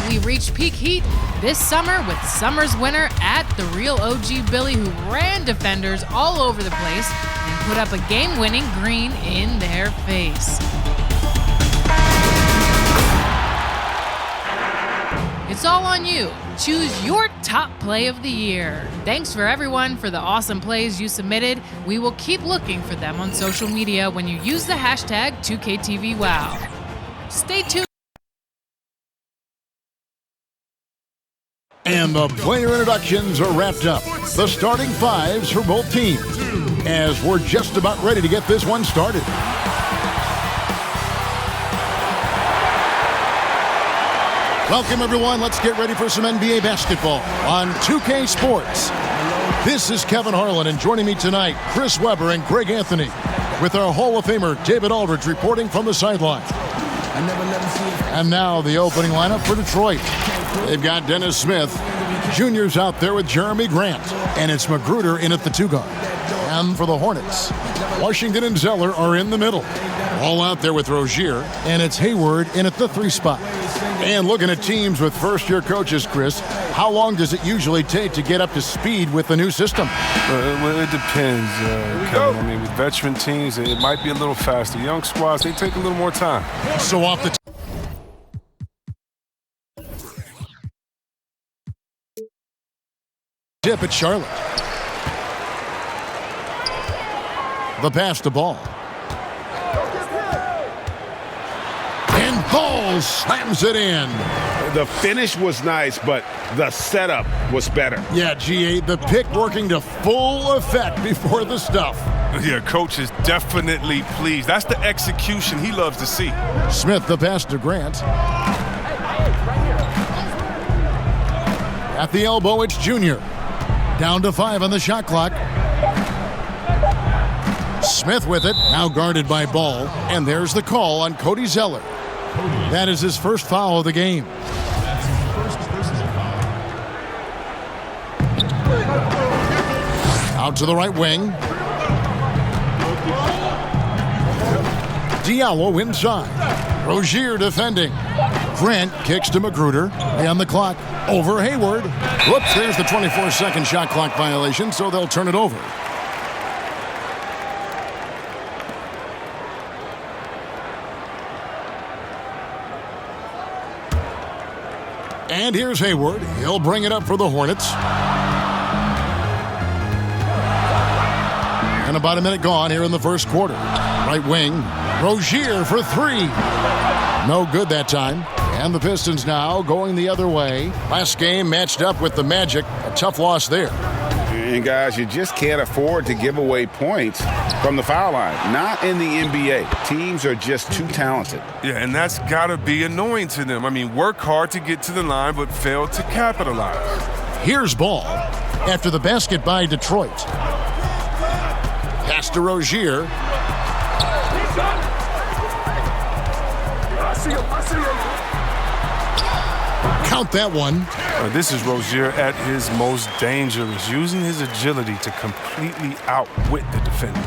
We reached peak heat this summer with summer's winner at the real OG Billy, who ran defenders all over the place and put up a game-winning green in their face. It's all on you. Choose your top play of the year. Thanks for everyone for the awesome plays you submitted. We will keep looking for them on social media when you use the hashtag 2KTVWow. Stay tuned. And the player introductions are wrapped up. The starting fives for both teams, as we're just about ready to get this one started. Welcome, everyone. Let's get ready for some NBA basketball on 2K Sports. This is Kevin Harlan, and joining me tonight, Chris Webber and Greg Anthony, with our Hall of Famer David Aldridge reporting from the sideline. And now the opening lineup for Detroit. They've got Dennis Smith. Junior's out there with Jeremy Grant. And it's Magruder in at the 2 guard. And for the Hornets, Washington and Zeller are in the middle. All out there with Rozier. And it's Hayward in at the 3 spot. And looking at teams with first-year coaches, Chris, how long does it usually take to get up to speed with the new system? It depends, Kevin. I mean, with veteran teams, it might be a little faster. Young squads, they take a little more time. So off the tip at Charlotte. The pass to Ball. And Ball slams it in. The finish was nice, but the setup was better. Yeah, G8, the pick working to full effect before the stuff. Yeah, coach is definitely pleased. That's the execution he loves to see. Smith, the pass to Grant. At the elbow, it's Junior. Down to 5 on the shot clock. Smith with it, now guarded by Ball. And there's the call on Cody Zeller. That is his first foul of the game. Out to the right wing. Diallo inside. Rozier defending. Grant kicks to Magruder. On the clock. Over Hayward. Whoops, there's the 24-second shot clock violation, so they'll turn it over. And here's Hayward. He'll bring it up for the Hornets. And about a minute gone here in the first quarter. Right wing. Rozier for 3. No good that time. And the Pistons now going the other way. Last game matched up with the Magic. A tough loss there. And guys, you just can't afford to give away points from the foul line. Not in the NBA. Teams are just too talented. Yeah, and that's got to be annoying to them. I mean, work hard to get to the line, but fail to capitalize. Here's ball after the basket by Detroit. Pass to Rozier. Count that one. This is Rozier at his most dangerous, using his agility to completely outwit the defender.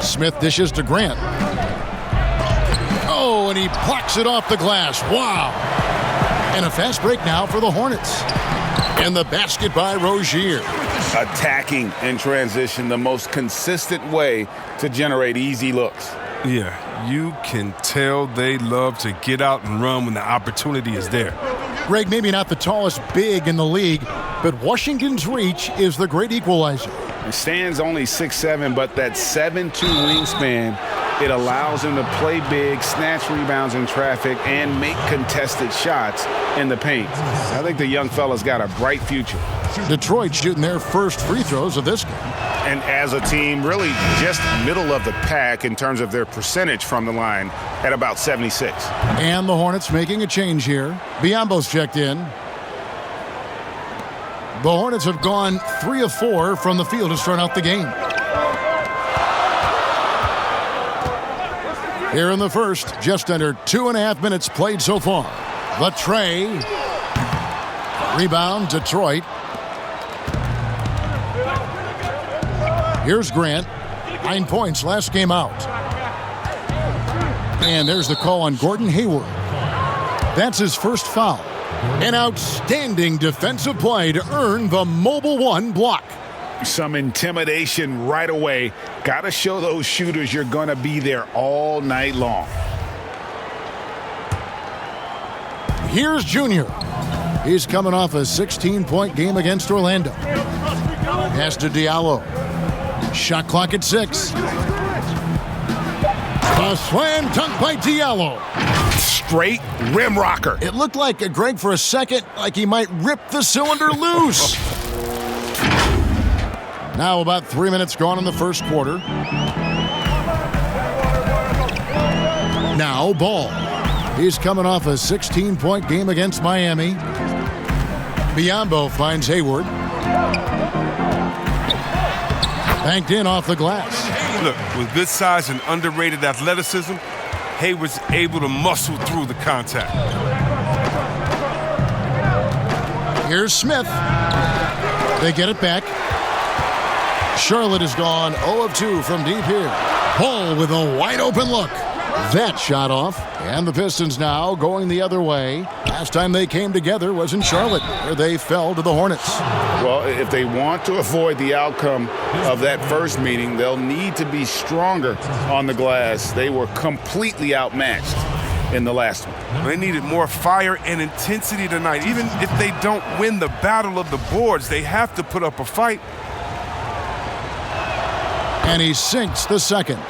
Smith dishes to Grant. Oh, and he plucks it off the glass. Wow. And a fast break now for the Hornets. And the basket by Rozier. Attacking in transition, the most consistent way to generate easy looks. Yeah, you can tell they love to get out and run when the opportunity is there. Greg, maybe not the tallest big in the league, but Washington's reach is the great equalizer. He stands only 6'7", but that 7'2" wingspan, it allows him to play big, snatch rebounds in traffic, and make contested shots in the paint. I think the young fella's got a bright future. Detroit shooting their first free throws of this game. And as a team, really just middle of the pack in terms of their percentage from the line at about 76. And the Hornets making a change here. Biyombo's checked in. The Hornets have gone 3 of 4 from the field to start out the game. Here in the first, just under 2.5 minutes played so far. The tray. Rebound, Detroit. Here's Grant. 9 points last game out. And there's the call on Gordon Hayward. That's his first foul. An outstanding defensive play to earn the Mobile One block. Some intimidation right away. Got to show those shooters you're going to be there all night long. Here's Junior. He's coming off a 16-point game against Orlando. Pass to Diallo. Shot clock at 6. A slam dunk by Diallo. Straight rim rocker. It looked like, Greg, for a second, like he might rip the cylinder loose. Now about 3 minutes gone in the first quarter. Now Ball. He's coming off a 16-point game against Miami. Biyombo finds Hayward. Banked in off the glass. Look, with good size and underrated athleticism, Hayward's able to muscle through the contact. Here's Smith. They get it back. Charlotte has gone 0 of 2 from deep here. Ball with a wide open look. That shot off. And the Pistons now going the other way. Last time they came together was in Charlotte, where they fell to the Hornets. Well, if they want to avoid the outcome of that first meeting, they'll need to be stronger on the glass. They were completely outmatched in the last one. They needed more fire and intensity tonight. Even if they don't win the battle of the boards, they have to put up a fight. And he sinks the second.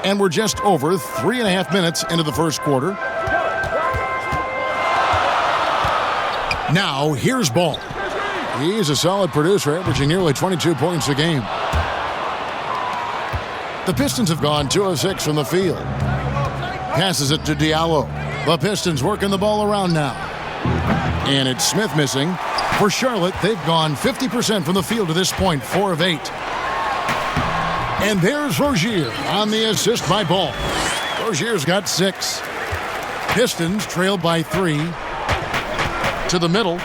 And we're just over 3.5 minutes into the first quarter. Now, here's Ball. He's a solid producer, averaging nearly 22 points a game. The Pistons have gone 2 of 6 from the field. Passes it to Diallo. The Pistons working the ball around now. And it's Smith missing. For Charlotte, they've gone 50% from the field to this point, 4 of 8. And there's Rozier on the assist by Ball. Rozier's got 6. Pistons trail by 3. To the middle.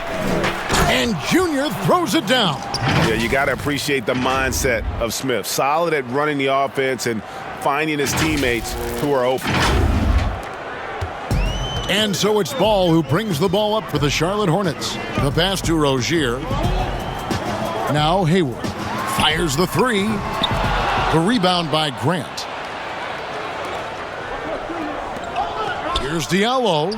And Junior throws it down. Yeah, you got to appreciate the mindset of Smith. Solid at running the offense and finding his teammates who are open. And so it's Ball who brings the ball up for the Charlotte Hornets. The pass to Rozier. Now Hayward fires the 3. The rebound by Grant. Here's Diallo.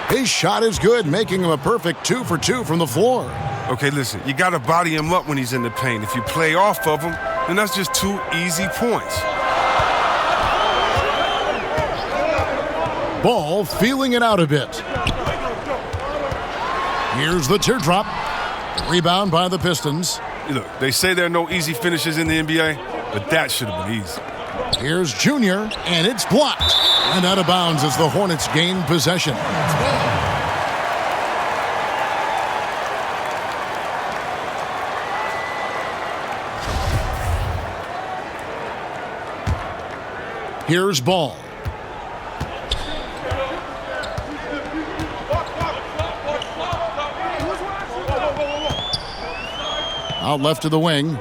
His shot is good, making him a perfect 2 for 2 from the floor. Okay, listen, you got to body him up when he's in the paint. If you play off of him, then that's just 2 easy points. Ball feeling it out a bit. Here's the teardrop. Rebound by the Pistons. Look, they say there are no easy finishes in the NBA, but that should have been easy. Here's Junior, and it's blocked. And out of bounds as the Hornets gain possession. Here's Ball. Out left to the wing.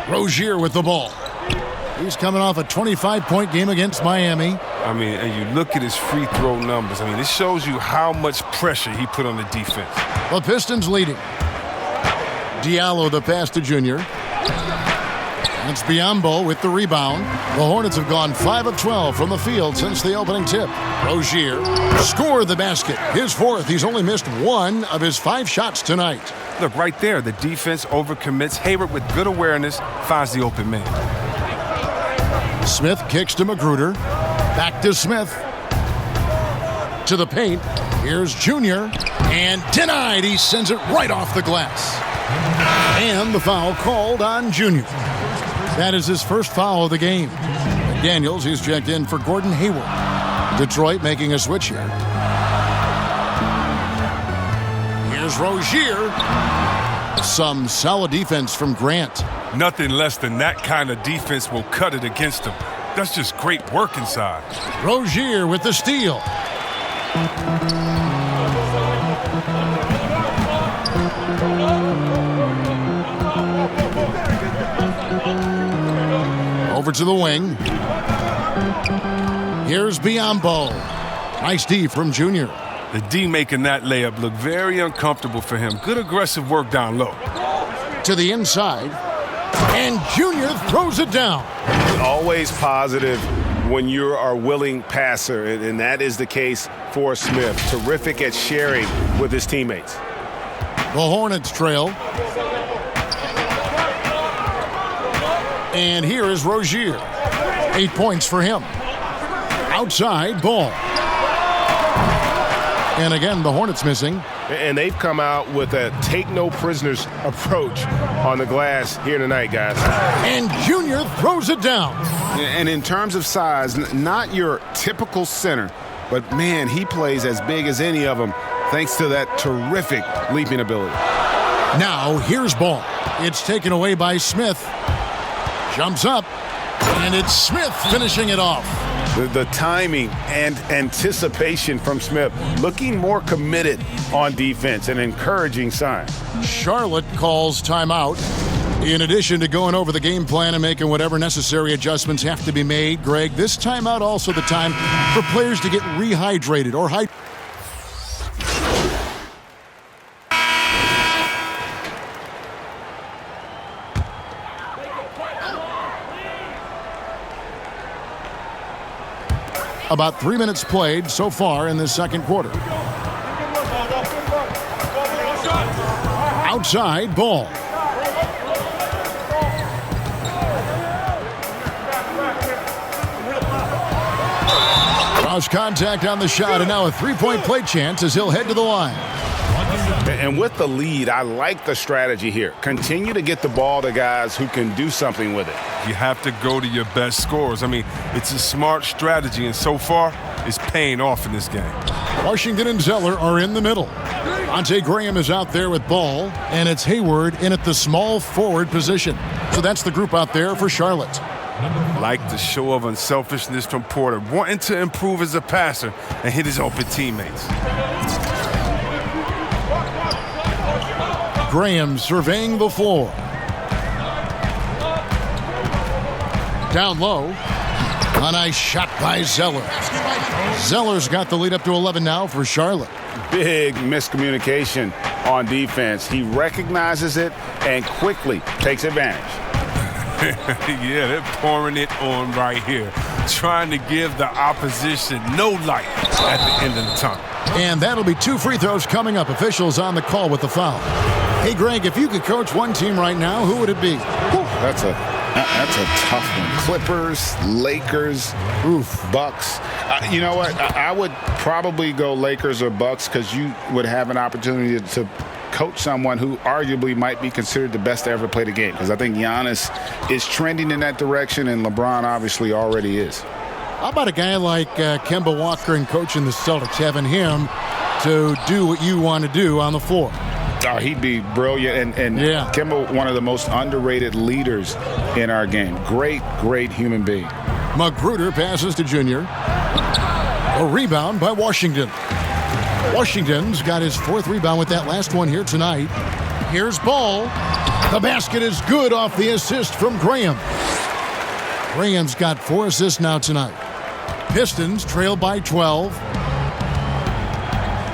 Rozier with the ball. He's coming off a 25-point game against Miami. I mean, and you look at his free throw numbers. I mean, it shows you how much pressure he put on the defense. The Pistons leading. Diallo the pass to Junior. It's Biyombo with the rebound. The Hornets have gone 5 of 12 from the field since the opening tip. Rozier scored the basket. His fourth. He's only missed 1 of his 5 shots tonight. Look, right there, the defense overcommits. Hayward with good awareness finds the open man. Smith kicks to Magruder. Back to Smith. To the paint. Here's Junior. And denied. He sends it right off the glass. And the foul called on Junior. That is his first foul of the game. McDaniels, he's checked in for Gordon Hayward. Detroit making a switch here. Here's Rozier. Some solid defense from Grant. Nothing less than that kind of defense will cut it against him. That's just great work inside. Rozier with the steal. Over to the wing. Here's Biyombo. Nice D from Junior. The D making that layup look very uncomfortable for him. Good aggressive work down low. To the inside. And Junior throws it down. Always positive when you are a willing passer, and that is the case for Smith. Terrific at sharing with his teammates. The Hornets trail. And here is Rozier. 8 points for him. Outside Ball. And again, the Hornets missing. And they've come out with a take-no-prisoners approach on the glass here tonight, guys. And Junior throws it down. And in terms of size, not your typical center, but, man, he plays as big as any of them thanks to that terrific leaping ability. Now, here's Ball. It's taken away by Smith. Jumps up, and it's Smith finishing it off. The timing and anticipation from Smith, looking more committed on defense, an encouraging sign. Charlotte calls timeout. In addition to going over the game plan and making whatever necessary adjustments have to be made, Greg, this timeout also the time for players to get rehydrated or hydrated. About 3 minutes played so far in this second quarter. Outside Ball. Cross contact on the shot, and now a three-point play chance as he'll head to the line. And with the lead, I like the strategy here. Continue to get the ball to guys who can do something with it. You have to go to your best scorers. I mean, it's a smart strategy, and so far, it's paying off in this game. Washington and Zeller are in the middle. Devontae Graham is out there with Ball, and it's Hayward in at the small forward position. So that's the group out there for Charlotte. Like the show of unselfishness from Porter, wanting to improve as a passer and hit his open teammates. Graham surveying the floor. Down low. A nice shot by Zeller. Zeller's got the lead up to 11 now for Charlotte. Big miscommunication on defense. He recognizes it and quickly takes advantage. Yeah, they're pouring it on right here, trying to give the opposition no light at the end of the tunnel. And that'll be 2 free throws coming up. Officials on the call with the foul. Hey, Greg, if you could coach one team right now, who would it be? That's a That's a tough one. Clippers, Lakers, Bucks. You know what? I would probably go Lakers or Bucks because you would have an opportunity to coach someone who arguably might be considered the best to ever play the game, because I think Giannis is trending in that direction, and LeBron obviously already is. How about a guy like Kemba Walker and coaching the Celtics, having him to do what you want to do on the floor? Oh, he'd be brilliant. And yeah. Kemba, one of the most underrated leaders in our game. Great, great human being. Magruder passes to Junior. A rebound by Washington. Washington's got his 4th rebound with that last one here tonight. Here's Ball. The basket is good off the assist from Graham. Graham's got 4 assists now tonight. Pistons trail by 12.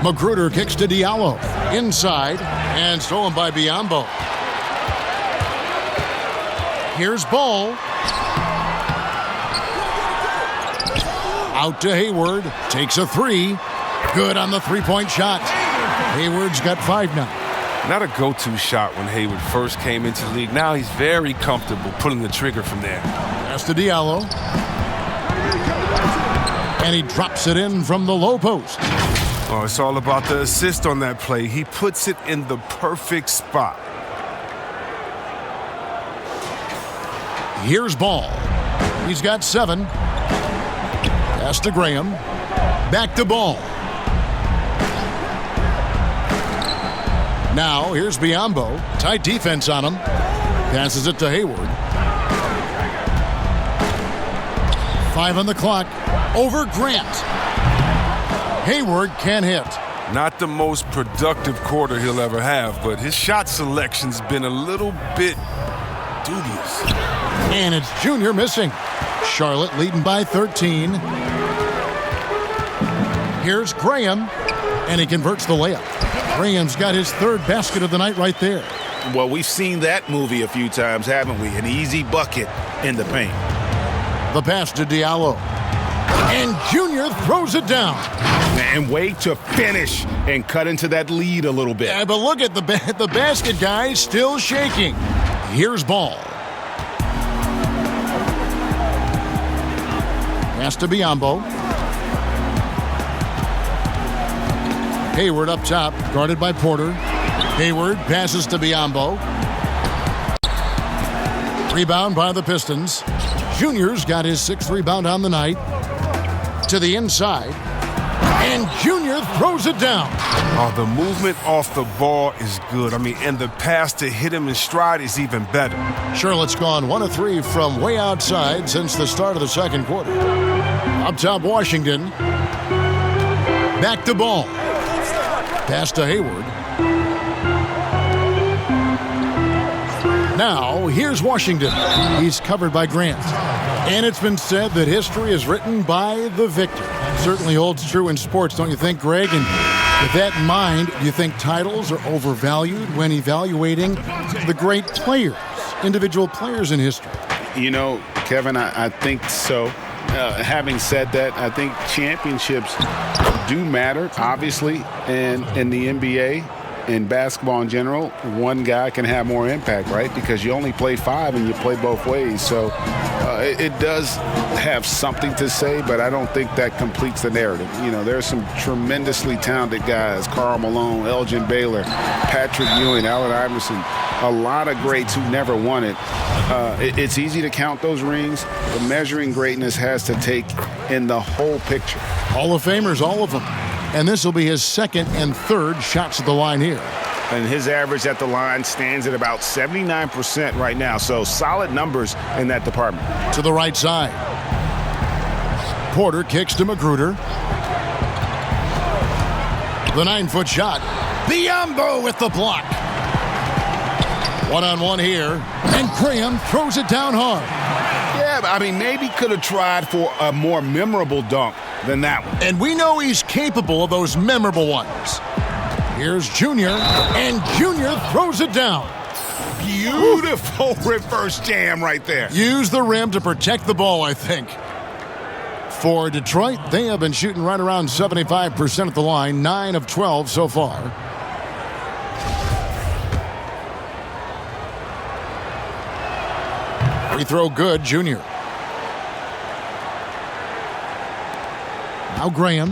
Magruder kicks to Diallo. Inside and stolen by Biyombo. Here's Ball. Out to Hayward. Takes a 3. Good on the 3-point shot. Hayward's got 5 now. Not a go-to shot when Hayward first came into the league. Now he's very comfortable pulling the trigger from there. Pass to Diallo. And he drops it in from the low post. Oh, it's all about the assist on that play. He puts it in the perfect spot. Here's Ball. He's got 7. Pass to Graham. Back to Ball. Now, here's Biyombo. Tight defense on him. Passes it to Hayward. 5 on the clock. Over Grant. Hayward can't hit. Not the most productive quarter he'll ever have, but his shot selection's been a little bit dubious. And it's Junior missing. Charlotte leading by 13. Here's Graham, and he converts the layup. Graham's got his 3rd basket of the night right there. Well, we've seen that movie a few times, haven't we? An easy bucket in the paint. The pass to Diallo. And Junior throws it down. And way to finish and cut into that lead a little bit. Yeah, but look at the basket guy still shaking. Here's Ball. Pass to Biyombo. Hayward up top, guarded by Porter. Hayward passes to Biyombo. Rebound by the Pistons. Junior's got his 6th rebound on the night. To the inside. And Junior throws it down. Oh, the movement off the ball is good. I mean, and the pass to hit him in stride is even better. Charlotte's gone 1 of 3 from way outside since the start of the 2nd quarter. Up top, Washington. Back to Ball. Pass to Hayward. Now, here's Washington. He's covered by Grant. And it's been said that history is written by the victor. Certainly holds true in sports, don't you think, Greg? And with that in mind, do you think titles are overvalued when evaluating the great players, individual players in history? You know, Kevin, I think so. Having said that, I think championships do matter, obviously, and in the NBA and basketball in general, one guy can have more impact, right? Because you only play 5 and you play both ways. So it does have something to say, but I don't think that completes the narrative. You know, there's some tremendously talented guys, Karl Malone, Elgin Baylor, Patrick Ewing, Allen Iverson, a lot of greats who never won it. It's easy to count those rings, but measuring greatness has to take in the whole picture. Hall of Famers, all of them. And this will be his 2nd and 3rd shots at the line here. And his average at the line stands at about 79% right now. So solid numbers in that department. To the right side. Porter kicks to Magruder. The 9-foot shot. Biyombo with the block. 1-on-1 here. And Graham throws it down hard. Yeah, but I mean, maybe could have tried for a more memorable dunk than that one. And we know he's capable of those memorable ones. Here's Junior, and Junior throws it down. Beautiful reverse jam right there. Use the rim to protect the ball, I think. For Detroit, they have been shooting right around 75% at the line, 9 of 12 so far. Free throw good, Junior. Now Graham.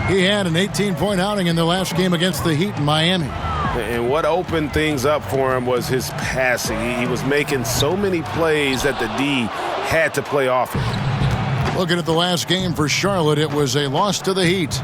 He had an 18-point outing in their last game against the Heat in Miami. And what opened things up for him was his passing. He was making so many plays that the D had to play off it. Looking at the last game for Charlotte, it was a loss to the Heat.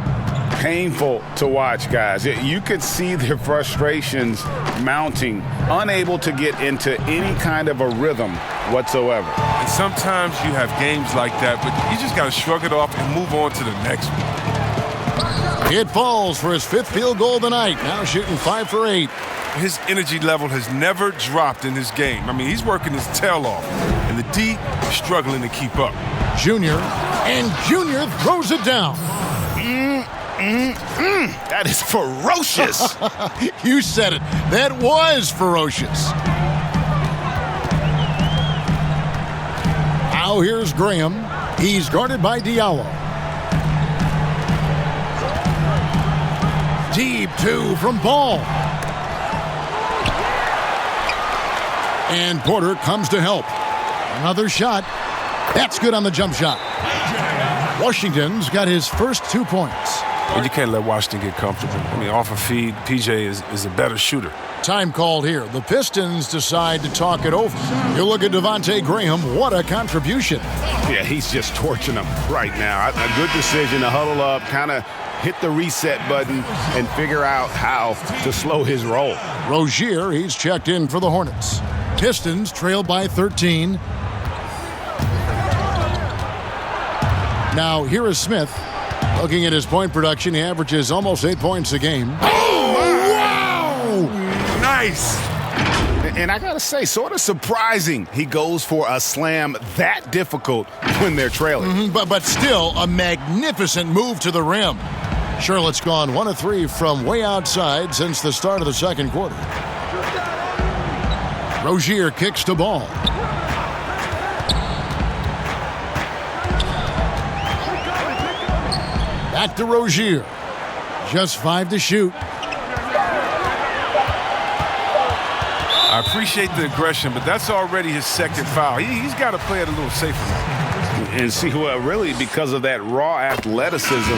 Painful to watch, guys. You could see their frustrations mounting, unable to get into any kind of a rhythm whatsoever. And sometimes you have games like that, but you just got to shrug it off and move on to the next one. It falls for his 5th field goal of the night. Now shooting 5 for 8. His energy level has never dropped in this game. I mean, he's working his tail off, and the D is struggling to keep up. Junior, and Junior throws it down. That is ferocious. You said it. That was ferocious. Now here's Graham. He's guarded by Diallo. Deep 2 from Ball. And Porter comes to help. Another shot. That's good on the jump shot. Washington's got his first 2 points. And you can't let Washington get comfortable. I mean, off a feed, PJ is a better shooter. Time called here. The Pistons decide to talk it over. You look at Devontae Graham. What a contribution. Yeah, he's just torching them right now. A good decision to huddle up, kind of hit the reset button and figure out how to slow his roll. Rozier, he's checked in for the Hornets. Pistons trail by 13. Now here is Smith. Looking at his point production, he averages almost 8 points a game. Oh, wow! Nice! And I gotta say, sort of surprising he goes for a slam that difficult when they're trailing. But still a magnificent move to the rim. Charlotte's gone 1 of 3 from way outside since the start of the second quarter. Rozier kicks to Ball. Back to Rozier. Just 5 to shoot. I appreciate the aggression, but that's already his second foul. He's got to play it a little safer. And see, well, really, because of that raw athleticism.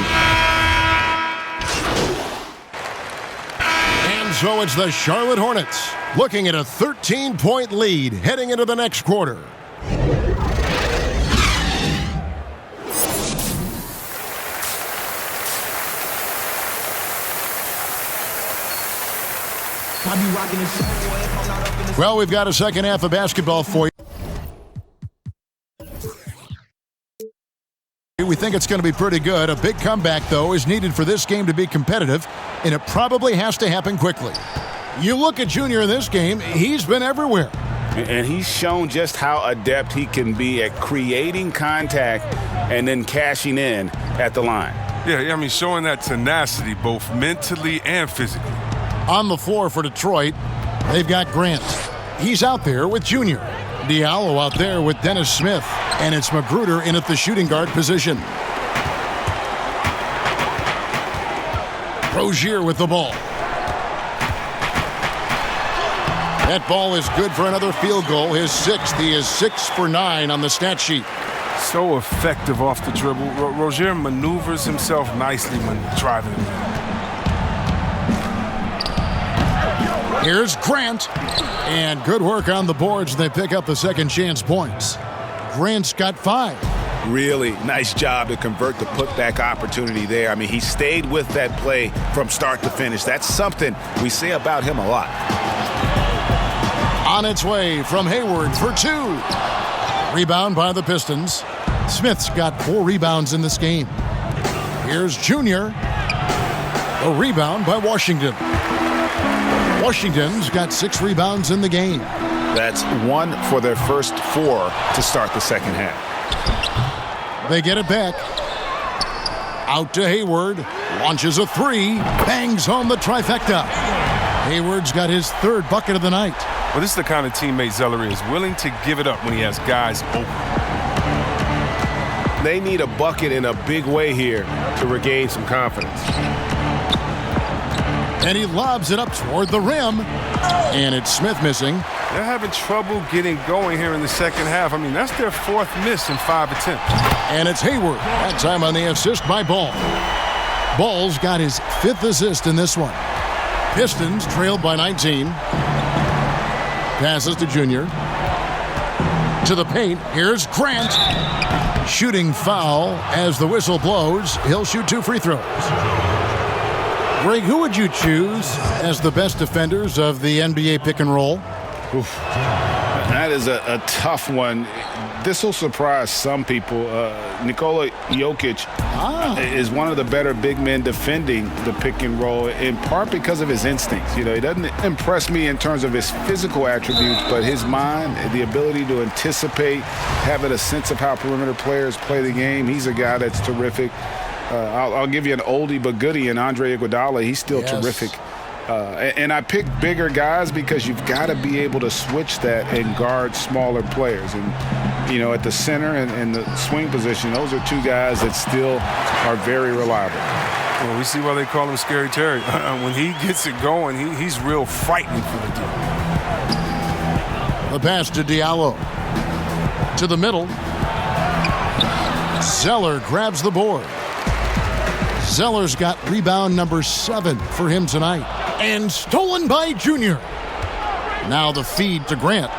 And so it's the Charlotte Hornets looking at a 13-point lead heading into the next quarter. Well, we've got a second half of basketball for you. We think it's going to be pretty good. A big comeback, though, is needed for this game to be competitive, and it probably has to happen quickly. You look at Junior in this game, he's been everywhere. And he's shown just how adept he can be at creating contact and then cashing in at the line. Yeah, I mean, showing that tenacity both mentally and physically. On the floor for Detroit, they've got Grant. He's out there with Junior. Diallo out there with Dennis Smith. And it's Magruder in at the shooting guard position. Rozier with the ball. That ball is good for another field goal, his 6th. He is 6 for 9 on the stat sheet. So effective off the dribble. Rozier maneuvers himself nicely when driving him. Here's Grant. And good work on the boards. They pick up the second chance points. Grant's got 5. Really nice job to convert the putback opportunity there. I mean, he stayed with that play from start to finish. That's something we say about him a lot. On its way from Hayward for 2. Rebound by the Pistons. Smith's got 4 rebounds in this game. Here's Junior. A rebound by Washington. Washington's got 6 rebounds in the game. That's 1 for their first 4 to start the second half. They get it back. Out to Hayward. Launches a 3. Bangs home the trifecta. Hayward's got his 3rd bucket of the night. Well, this is the kind of teammate Zeller is, willing to give it up when he has guys open. They need a bucket in a big way here to regain some confidence. And he lobs it up toward the rim. And it's Smith missing. They're having trouble getting going here in the second half. I mean, that's their 4th miss in 5 attempts. And it's Hayward. That time on the assist by Ball. Ball's got his 5th assist in this one. Pistons trailed by 19. Passes to Junior. To the paint. Here's Grant. Shooting foul as the whistle blows. He'll shoot 2 free throws. Greg, who would you choose as the best defenders of the NBA pick and roll? Oof. That is a tough one. This will surprise some people. Nikola Jokic is one of the better big men defending the pick and roll, in part because of his instincts. He doesn't impress me in terms of his physical attributes, but his mind, the ability to anticipate, having a sense of how perimeter players play the game. He's a guy that's terrific. I'll give you an oldie but goodie in Andre Iguodala. He's still terrific. And I pick bigger guys because you've got to be able to switch that and guard smaller players. And, at the center and the swing position, those are 2 guys that still are very reliable. Well, we see why they call him Scary Terry. When he gets it going, he's real frightening for the team. The pass to Diallo. To the middle. Zeller grabs the board. Zeller's got rebound number 7 for him tonight. And stolen by Junior. Now the feed to Grant.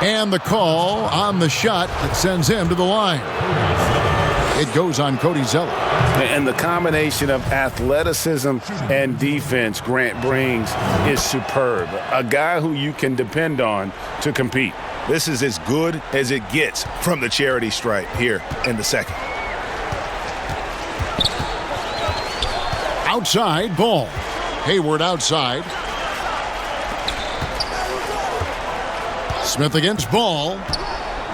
And the call on the shot that sends him to the line. It goes on Cody Zeller. And the combination of athleticism and defense Grant brings is superb. A guy who you can depend on to compete. This is as good as it gets from the charity stripe here in the second. Outside Ball. Hayward outside. Smith against Ball.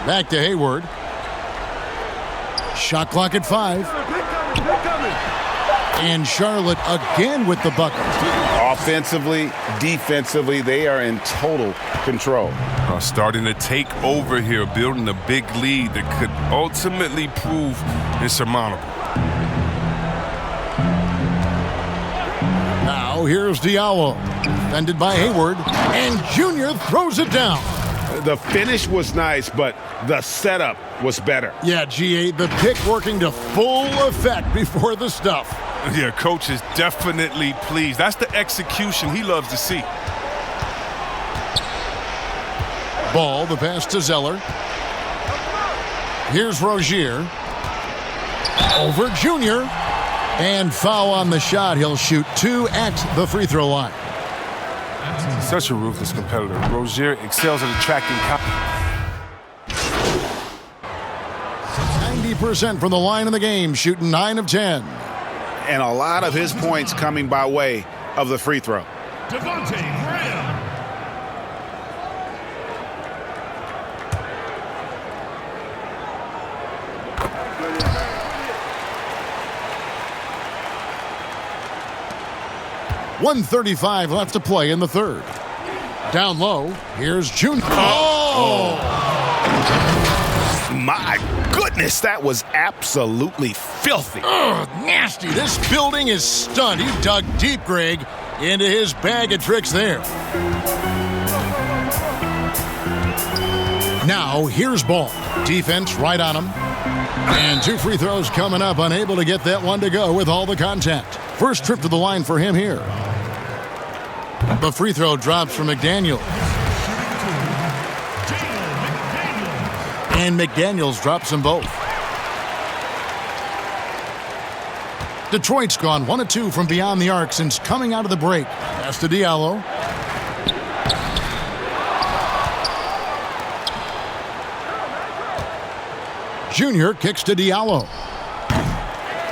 Back to Hayward. Shot clock at 5. And Charlotte again with the bucket. Offensively, defensively, they are in total control. Starting to take over here, building a big lead that could ultimately prove insurmountable. Now here's Diallo. Defended by Hayward. And Junior throws it down. The finish was nice, but the setup was better. Yeah, GA, the pick working to full effect before the stuff. Yeah, coach is definitely pleased. That's the execution he loves to see. Ball, the pass to Zeller. Here's Rozier. Over Junior. And foul on the shot. He'll shoot 2 at the free throw line. Such a ruthless competitor. Rozier excels at attracting 90% from the line in the game, shooting 9 of 10. And a lot of his points coming by way of the free throw. Devontae Graham. .135 left to play in the third. Down low, here's Junior. Oh! My goodness, that was absolutely filthy. Ugh, nasty. This building is stunned. He dug deep, Greg, into his bag of tricks there. Now, here's Ball. Defense right on him. And 2 free throws coming up, unable to get that one to go with all the contact. First trip to the line for him here. The free throw drops for McDaniels. And McDaniels drops them both. Detroit's gone 1 of 2 from beyond the arc since coming out of the break. Pass to Diallo. Junior kicks to Diallo.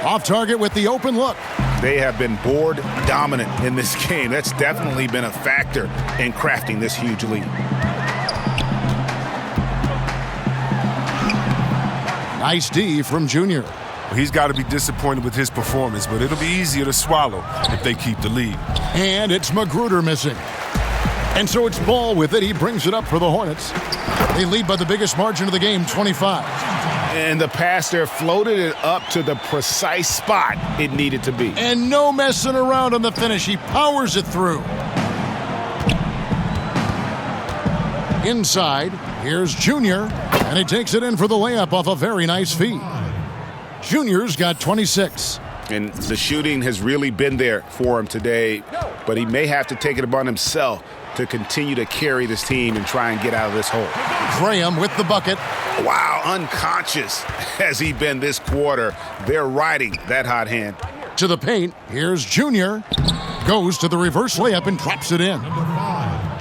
Off target with the open look. They have been board dominant in this game. That's definitely been a factor in crafting this huge lead. Nice D from Junior. He's got to be disappointed with his performance, but it'll be easier to swallow if they keep the lead. And it's Magruder missing. And so it's Ball with it. He brings it up for the Hornets. They lead by the biggest margin of the game, 25. And the pass there floated it up to the precise spot it needed to be. And no messing around on the finish. He powers it through. Inside, here's Junior, and he takes it in for the layup off a very nice feed. Junior's got 26. And the shooting has really been there for him today, but he may have to take it upon himself to continue to carry this team and try and get out of this hole. Graham with the bucket. Wow, unconscious has he been this quarter. They're riding that hot hand. To the paint, here's Junior. Goes to the reverse layup and drops it in.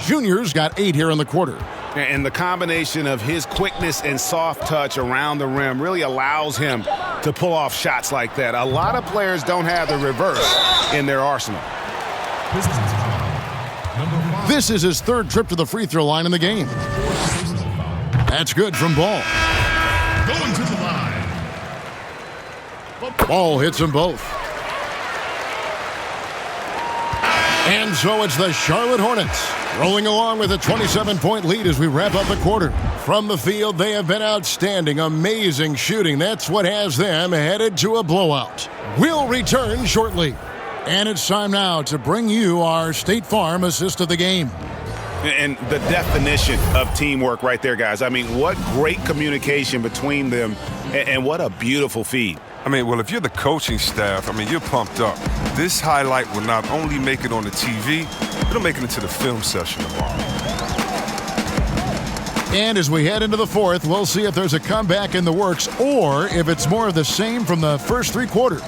Junior's got 8 here in the quarter. And the combination of his quickness and soft touch around the rim really allows him to pull off shots like that. A lot of players don't have the reverse in their arsenal. This is his 3rd trip to the free throw line in the game. That's good from Ball. Going to the line. Ball hits them both. And so it's the Charlotte Hornets rolling along with a 27-point lead as we wrap up the quarter. From the field, they have been outstanding, amazing shooting. That's what has them headed to a blowout. We'll return shortly. And it's time now to bring you our State Farm assist of the game. And the definition of teamwork right there, guys. I mean, what great communication between them, and what a beautiful feed. I mean, well, if you're the coaching staff, I mean, you're pumped up. This highlight will not only make it on the TV, it'll make it into the film session tomorrow. And as we head into the 4th, we'll see if there's a comeback in the works or if it's more of the same from the first 3 quarters.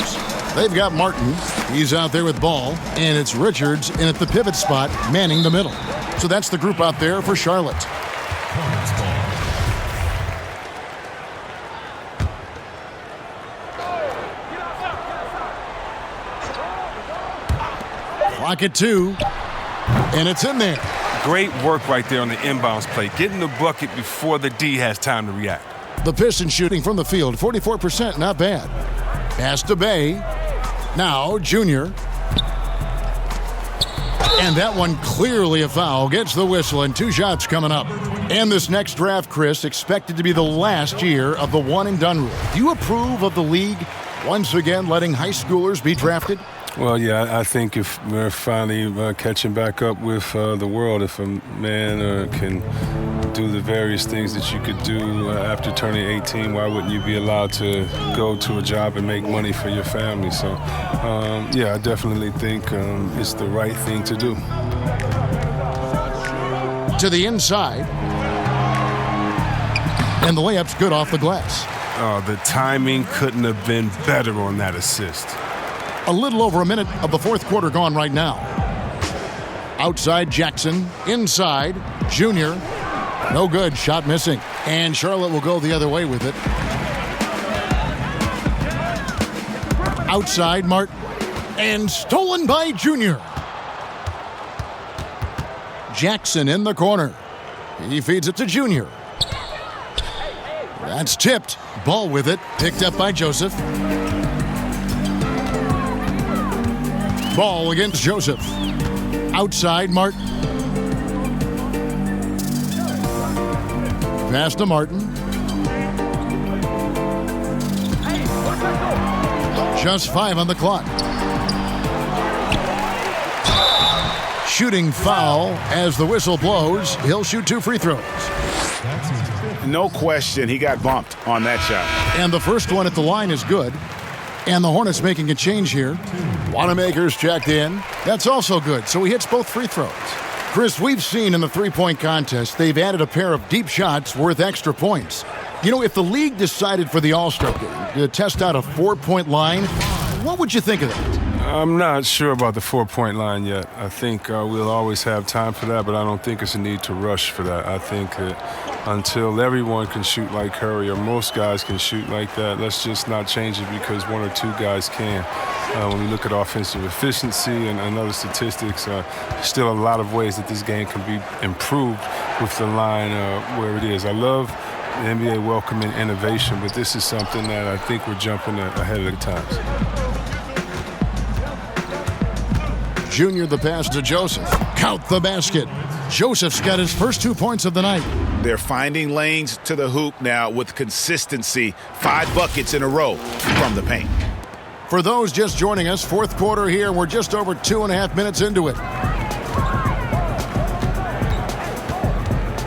They've got Martin. He's out there with Ball. And it's Richards in at the pivot spot, manning the middle. So that's the group out there for Charlotte. Clock at 2. And it's in there. Great work right there on the inbounds play, getting the bucket before the D has time to react. The Pistons shooting from the field, 44%, not bad. Pass to Bay. Now, Junior. And that one clearly a foul. Gets the whistle, and 2 shots coming up. And this next draft, Chris, expected to be the last year of the one-and-done rule. Do you approve of the league once again letting high schoolers be drafted? Well, yeah, I think if we're finally catching back up with the world, if a man can do the various things that you could do after turning 18, why wouldn't you be allowed to go to a job and make money for your family? So, yeah, I definitely think it's the right thing to do. To the inside. And the layup's good off the glass. The timing couldn't have been better on that assist. A little over a minute of the 4th quarter gone right now. Outside Jackson, inside Junior. No good, shot missing. And Charlotte will go the other way with it. Outside Martin. And stolen by Junior. Jackson in the corner. He feeds it to Junior. That's tipped. Ball with it, picked up by Joseph. Ball against Joseph. Outside Martin. Pass to Martin. Just 5 on the clock. Shooting foul as the whistle blows. He'll shoot 2 free throws. No question, he got bumped on that shot. And the first one at the line is good. And the Hornets making a change here. Wanamaker's checked in. That's also good. So he hits both free throws. Chris, we've seen in the three-point contest, they've added a pair of deep shots worth extra points. You know, if the league decided for the All-Star game to test out a 4-point line, what would you think of that? I'm not sure about the 4-point line yet. I think we'll always have time for that, but I don't think it's a need to rush for that. I think that until everyone can shoot like Curry or most guys can shoot like that, let's just not change it because 1 or 2 guys can. When we look at offensive efficiency and other statistics, still a lot of ways that this game can be improved with the line where it is. I love the NBA welcoming innovation, but this is something that I think we're jumping ahead of the times. Junior the pass to Joseph. Count the basket. Joseph's got his first 2 points of the night. They're finding lanes to the hoop now with consistency. 5 buckets in a row from the paint. For those just joining us, 4th quarter here. We're just over 2.5 minutes into it.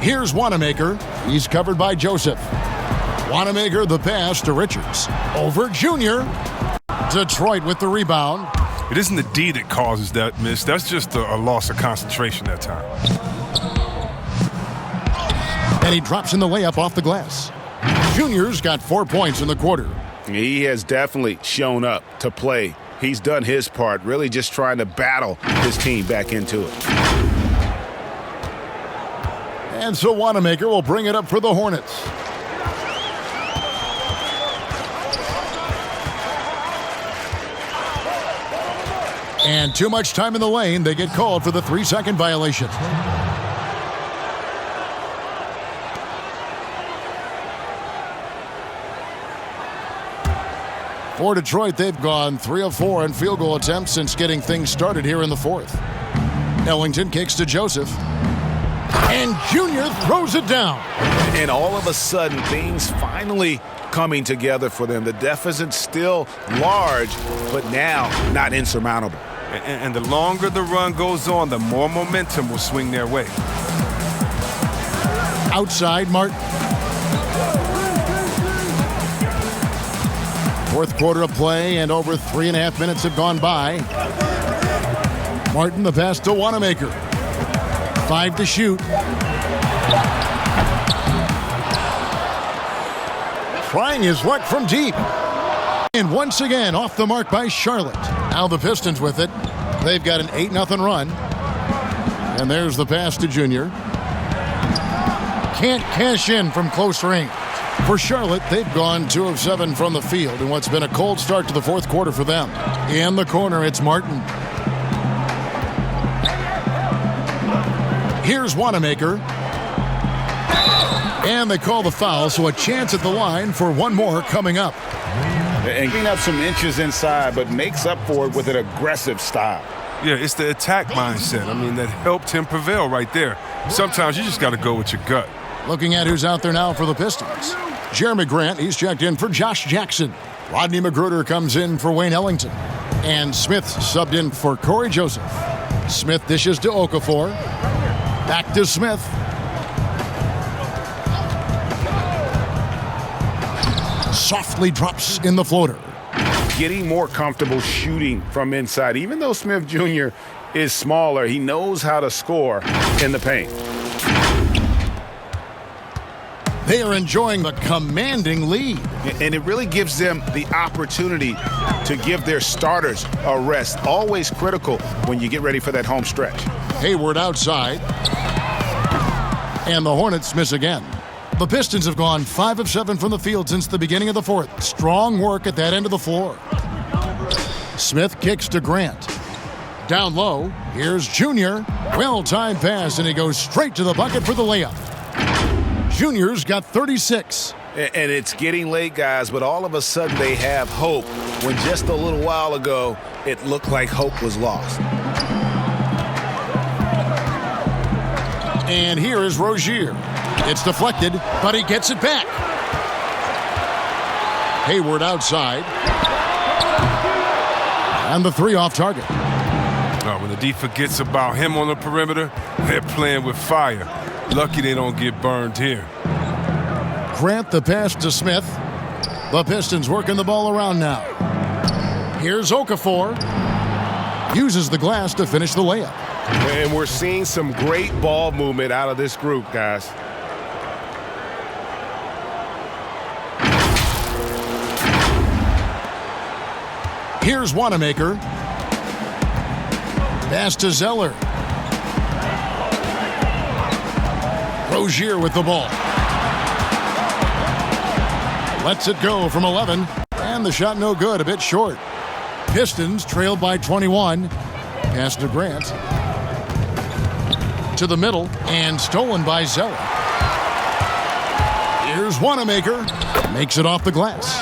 Here's Wanamaker. He's covered by Joseph. Wanamaker the pass to Richards. Over Junior. Detroit with the rebound. It isn't the D that causes that miss. That's just a loss of concentration that time. And he drops in the layup off the glass. Junior's got 4 points in the quarter. He has definitely shown up to play. He's done his part, really just trying to battle his team back into it. And so Wanamaker will bring it up for the Hornets. And too much time in the lane. They get called for the 3-second violation. For Detroit, they've gone 3 of 4 in field goal attempts since getting things started here in the fourth. Ellington kicks to Joseph. And Junior throws it down. And all of a sudden, things finally coming together for them. The deficit's still large, but now not insurmountable. And the longer the run goes on, the more momentum will swing their way. Outside, Martin. Fourth quarter of play, and over 3.5 minutes have gone by. Martin, the pass to Wanamaker. 5 to shoot. Trying his luck from deep. And once again, off the mark by Charlotte. Now the Pistons with it. They've got an 8-0 run. And there's the pass to Junior. Can't cash in from close range. For Charlotte, they've gone 2 of 7 from the field in what's been a cold start to the fourth quarter for them. In the corner, it's Martin. Here's Wanamaker. And they call the foul, so a chance at the line for one more coming up. And getting up some inches inside, but makes up for it with an aggressive style. Yeah, it's the attack mindset. I mean, that helped him prevail right there. Sometimes you just got to go with your gut. Looking at who's out there now for the Pistons. Jeremy Grant, he's checked in for Josh Jackson. Rodney Magruder comes in for Wayne Ellington. And Smith subbed in for Corey Joseph. Smith dishes to Okafor. Back to Smith. Softly drops in the floater. Getting more comfortable shooting from inside. Even though Smith Jr. is smaller, he knows how to score in the paint. They are enjoying the commanding lead. And it really gives them the opportunity to give their starters a rest. Always critical when you get ready for that home stretch. Hayward outside. And the Hornets miss again. The Pistons have gone 5 of 7 from the field since the beginning of the fourth. Strong work at that end of the floor. Smith kicks to Grant. Down low, here's Junior. Well-timed pass, and he goes straight to the bucket for the layup. Junior's got 36. And it's getting late, guys, but all of a sudden they have hope when just a little while ago it looked like hope was lost. And here is Rozier. It's deflected, but he gets it back. Hayward outside. And the 3 off target. When the D forgets about him on the perimeter, they're playing with fire. Lucky they don't get burned here. Grant the pass to Smith. The Pistons working the ball around now. Here's Okafor. Uses the glass to finish the layup. And we're seeing some great ball movement out of this group, guys. Here's Wanamaker. Pass to Zeller. Rozier with the ball. Lets it go from 11. And the shot no good, a bit short. Pistons trailed by 21. Pass to Grant. To the middle and stolen by Zeller. Here's Wanamaker. Makes it off the glass.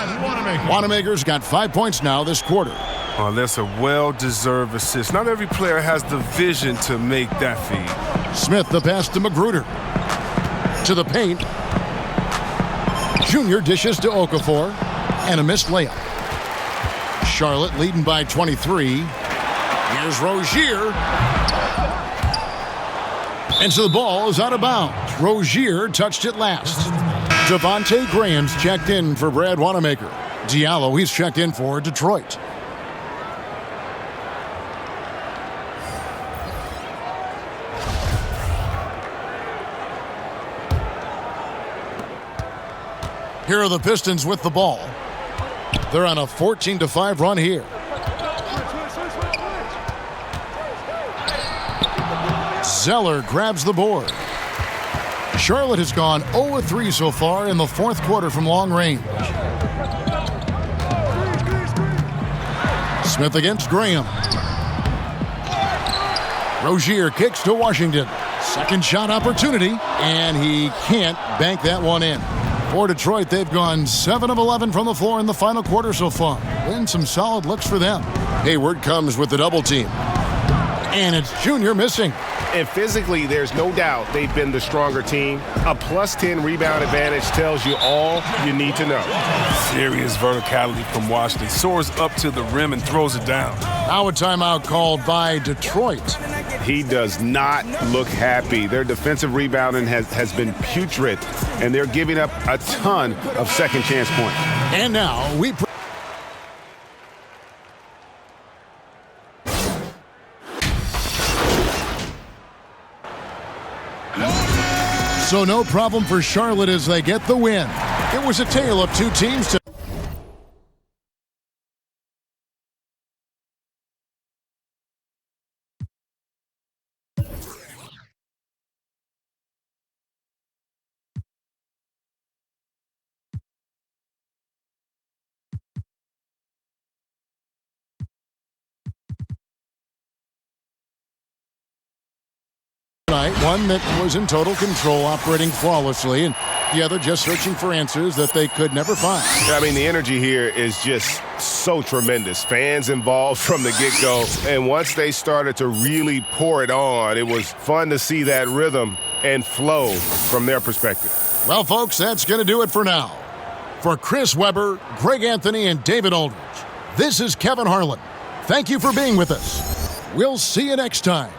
Wanamaker's got 5 points now this quarter. Oh, that's a well-deserved assist. Not every player has the vision to make that feed. Smith the pass to Magruder. To the paint. Junior dishes to Okafor. And a missed layup. Charlotte leading by 23. Here's Rozier. And so the ball is out of bounds. Rozier touched it last. Devontae Graham's checked in for Brad Wanamaker. Diallo, he's checked in for Detroit. Here are the Pistons with the ball. They're on a 14-5 run here. Zeller grabs the board. Charlotte has gone 0-3 so far in the fourth quarter from long range. Smith against Graham. Rozier kicks to Washington. Second shot opportunity, and he can't bank that one in. For Detroit, they've gone 7 of 11 from the floor in the final quarter so far. Been some solid looks for them. Hayward comes with the double team. And it's Junior missing. And physically, there's no doubt they've been the stronger team. A +10 rebound advantage tells you all you need to know. Serious verticality from Washington. Soars up to the rim and throws it down. Now a timeout called by Detroit. He does not look happy. Their defensive rebounding has been putrid, and they're giving up a ton of second chance points. And now we... So no problem for Charlotte as they get the win. It was a tale of two teams tonight. One that was in total control, operating flawlessly, and the other just searching for answers that they could never find. I mean, the energy here is just so tremendous. Fans involved from the get-go, and once they started to really pour it on, it was fun to see that rhythm and flow from their perspective. Well, folks, that's going to do it for now. For Chris Webber, Greg Anthony, and David Aldridge, this is Kevin Harlan. Thank you for being with us. We'll see you next time.